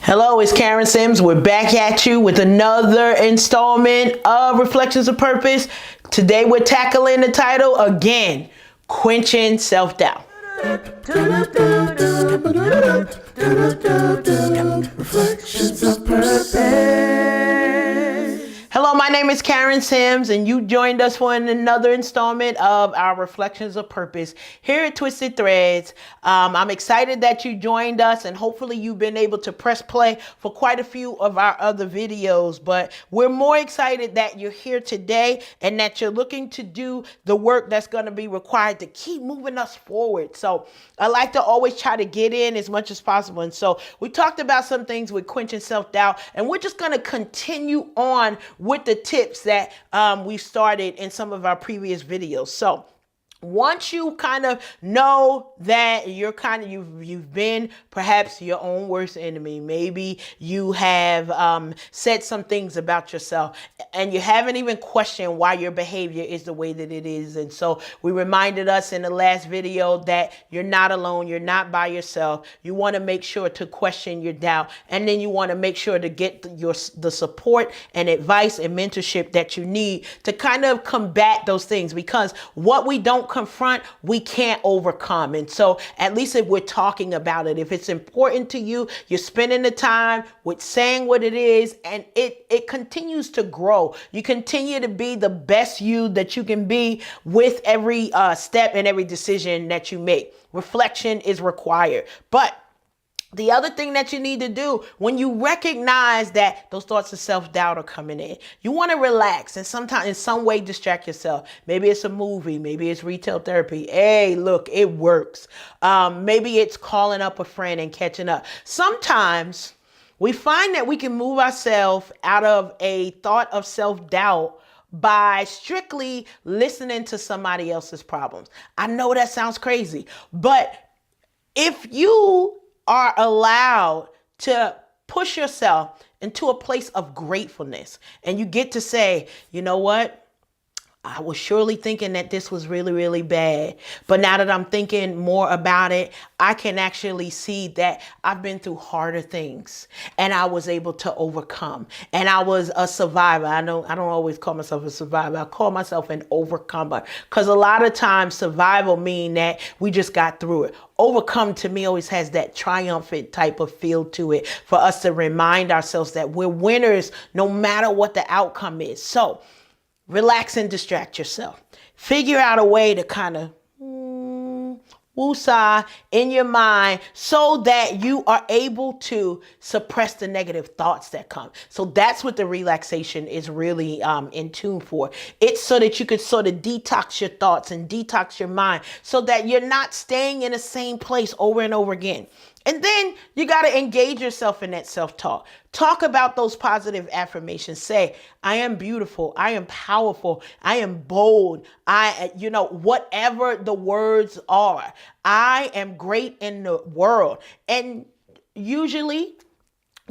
Hello, it's Karen Sims. We're back at you with another installment of Reflections of Purpose. Today we're tackling the title again, Quenching Self-Doubt. Reflections of Purpose. Hello, my name is Karen Sims, and you joined us for another installment of our Reflections of Purpose here at Twisted Threads. I'm excited that you joined us, and hopefully you've been able to press play for quite a few of our other videos. But we're more excited that you're here today and that you're looking to do the work that's going to be required to keep moving us forward. So I like to always try to get in as much as possible. And so we talked about some things with quenching self-doubt, and we're just going to continue on with the tips that we started in some of our previous videos. So once you kind of know that you've been perhaps your own worst enemy, maybe you have said some things about yourself and you haven't even questioned why your behavior is the way that it is. And so we reminded us in the last video that you're not alone, you're not by yourself. You want to make sure to question your doubt, and then you want to make sure to get the support and advice and mentorship that you need to kind of combat those things, because what we don't confront, we can't overcome. And so at least if we're talking about it, if it's important to you, you're spending the time with saying what it is, and it continues to grow. You continue to be the best you that you can be with every step and every decision that you make. Reflection is required. But the other thing that you need to do when you recognize that those thoughts of self-doubt are coming in, you want to relax and sometimes in some way distract yourself. Maybe it's a movie, maybe it's retail therapy. Hey, look, it works. Maybe it's calling up a friend and catching up. Sometimes we find that we can move ourselves out of a thought of self-doubt by strictly listening to somebody else's problems. I know that sounds crazy, but if you are allowed to push yourself into a place of gratefulness, and you get to say, you know what? I was surely thinking that this was really, really bad. But now that I'm thinking more about it, I can actually see that I've been through harder things and I was able to overcome. And I was a survivor. I don't always call myself a survivor. I call myself an overcomer, because a lot of times survival mean that we just got through it. Overcome to me always has that triumphant type of feel to it, for us to remind ourselves that we're winners no matter what the outcome is. So relax and distract yourself. Figure out a way to kind of woosah in your mind so that you are able to suppress the negative thoughts that come. So that's what the relaxation is really in tune for. It's so that you could sort of detox your thoughts and detox your mind so that you're not staying in the same place over and over again. And then you got to engage yourself in that self-talk. Talk about those positive affirmations. Say, I am beautiful. I am powerful. I am bold. Whatever the words are, I am great in the world. And usually,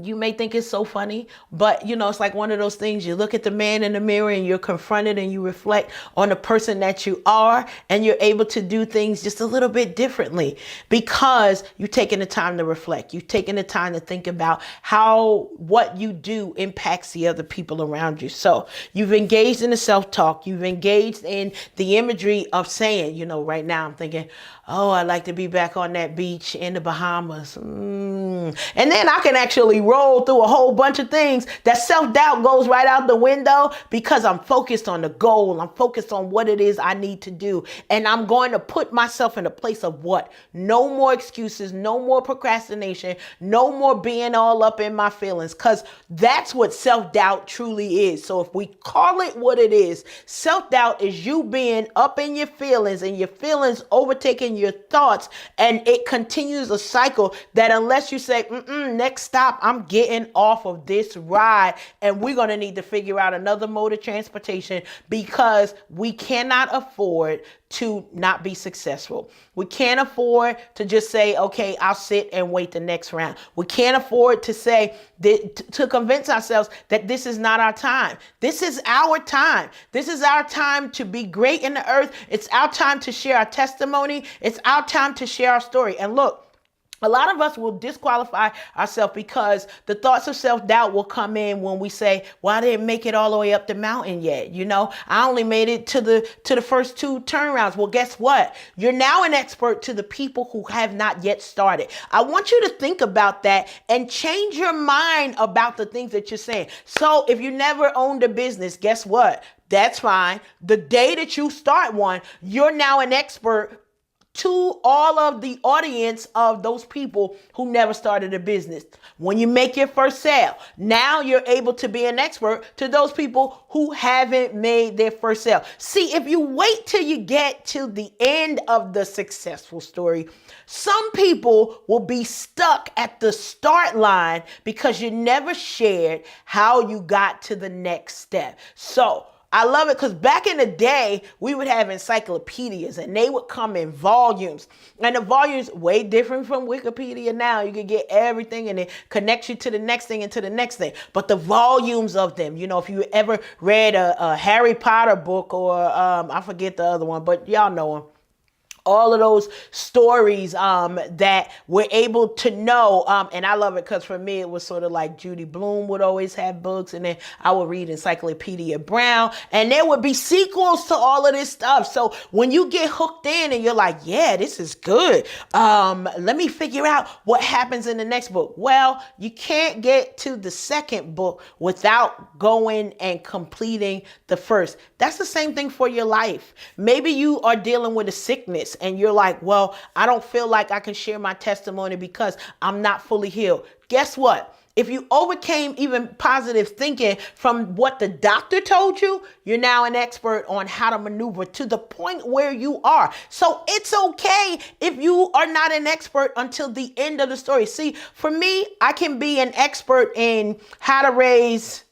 you may think it's so funny, but it's like one of those things. You look at the man in the mirror and you're confronted and you reflect on the person that you are, and you're able to do things just a little bit differently because you've taken the time to reflect. You've taken the time to think about how what you do impacts the other people around you. So you've engaged in the self-talk. You've engaged in the imagery of saying, right now I'm thinking, oh, I'd like to be back on that beach in the Bahamas. And then I can actually roll through a whole bunch of things. That self-doubt goes right out the window because I'm focused on the goal. I'm focused on what it is I need to do. And I'm going to put myself in a place of what? No more excuses, no more procrastination, no more being all up in my feelings, because that's what self-doubt truly is. So if we call it what it is, self-doubt is you being up in your feelings and your feelings overtaking your thoughts, and it continues a cycle that unless you say, next stop, I'm getting off of this ride, and we're going to need to figure out another mode of transportation, because we cannot afford to not be successful. We can't afford to just say, okay, I'll sit and wait the next round. We can't afford to say that, to convince ourselves that this is not our time. This is our time. This is our time to be great in the earth. It's our time to share our testimony. It's our time to share our story. And look, A lot of us will disqualify ourselves because the thoughts of self-doubt will come in when we say, well, I didn't make it all the way up the mountain yet. I only made it to the first 2 turnarounds. Well, guess what? You're now an expert to the people who have not yet started. I want you to think about that and change your mind about the things that you're saying. So if you never owned a business, guess what? That's fine. The day that you start one, you're now an expert to all of the audience of those people who never started a business. When you make your first sale, now you're able to be an expert to those people who haven't made their first sale. See, if you wait till you get to the end of the successful story, some people will be stuck at the start line because you never shared how you got to the next step. So I love it because back in the day, we would have encyclopedias and they would come in volumes. And the volumes way different from Wikipedia now. You can get everything and it connects you to the next thing and to the next thing. But the volumes of them, if you ever read a Harry Potter book or I forget the other one, but y'all know them. All of those stories that we're able to know. And I love it because for me, it was sort of like Judy Blume would always have books. And then I would read Encyclopedia Brown. And there would be sequels to all of this stuff. So when you get hooked in and you're like, yeah, this is good. Let me figure out what happens in the next book. Well, you can't get to the second book without going and completing the first. That's the same thing for your life. Maybe you are dealing with a sickness and you're like, well, I don't feel like I can share my testimony because I'm not fully healed. Guess what? If you overcame even positive thinking from what the doctor told you, you're now an expert on how to maneuver to the point where you are. So it's okay if you are not an expert until the end of the story. See, for me, I can be an expert in how to raise,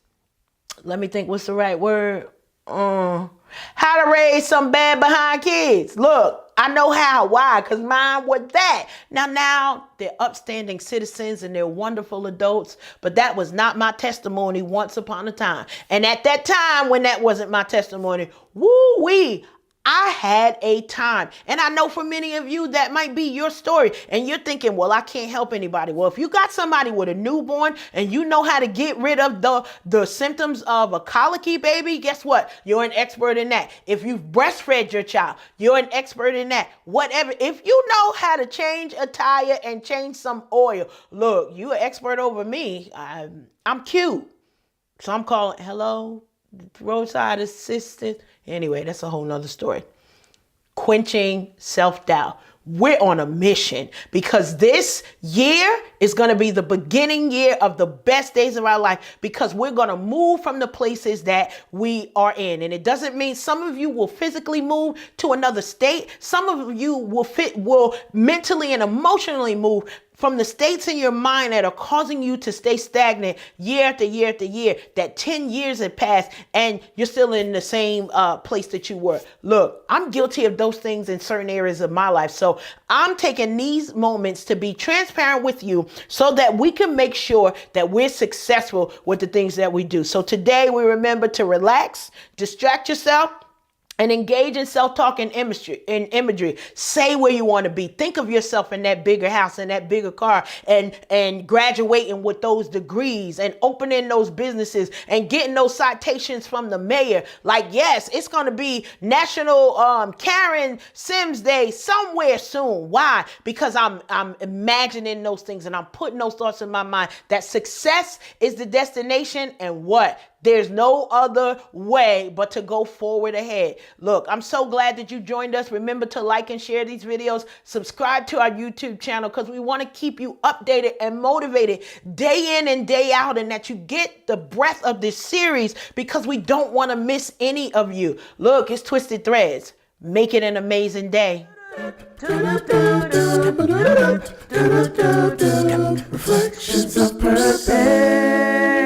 let me think, what's the right word? How to raise some bad behind kids. Look, I know how. Why? Because mine was that. Now they're upstanding citizens and they're wonderful adults, but that was not my testimony once upon a time. And at that time, when that wasn't my testimony, woo-wee, I had a time. And I know for many of you, that might be your story. And you're thinking, well, I can't help anybody. Well, if you got somebody with a newborn and you know how to get rid of the symptoms of a colicky baby, guess what? You're an expert in that. If you've breastfed your child, you're an expert in that. Whatever. If you know how to change a tire and change some oil, look, you're an expert over me. I'm cute. So I'm calling, hello, roadside assistant. Anyway, that's a whole nother story. Quenching self-doubt. We're on a mission because this year is going to be the beginning year of the best days of our life because we're going to move from the places that we are in. And it doesn't mean some of you will physically move to another state. Some of you will mentally and emotionally move from the states in your mind that are causing you to stay stagnant year after year after year, that 10 years have passed and you're still in the same place that you were. Look, I'm guilty of those things in certain areas of my life. So I'm taking these moments to be transparent with you so that we can make sure that we're successful with the things that we do. So today we remember to relax, distract yourself, and engage in self-talk and imagery. Say where you want to be. Think of yourself in that bigger house, in that bigger car, and graduating with those degrees and opening those businesses and getting those citations from the mayor. Like, yes, it's going to be National Karen Sims Day somewhere soon. Why? Because I'm imagining those things and I'm putting those thoughts in my mind that success is the destination and what? There's no other way but to go forward ahead. Look, I'm so glad that you joined us. Remember to like and share these videos. Subscribe to our YouTube channel because we want to keep you updated and motivated day in and day out, and that you get the breadth of this series because we don't want to miss any of you. Look, it's Twisted Threads. Make it an amazing day. Reflections of purpose.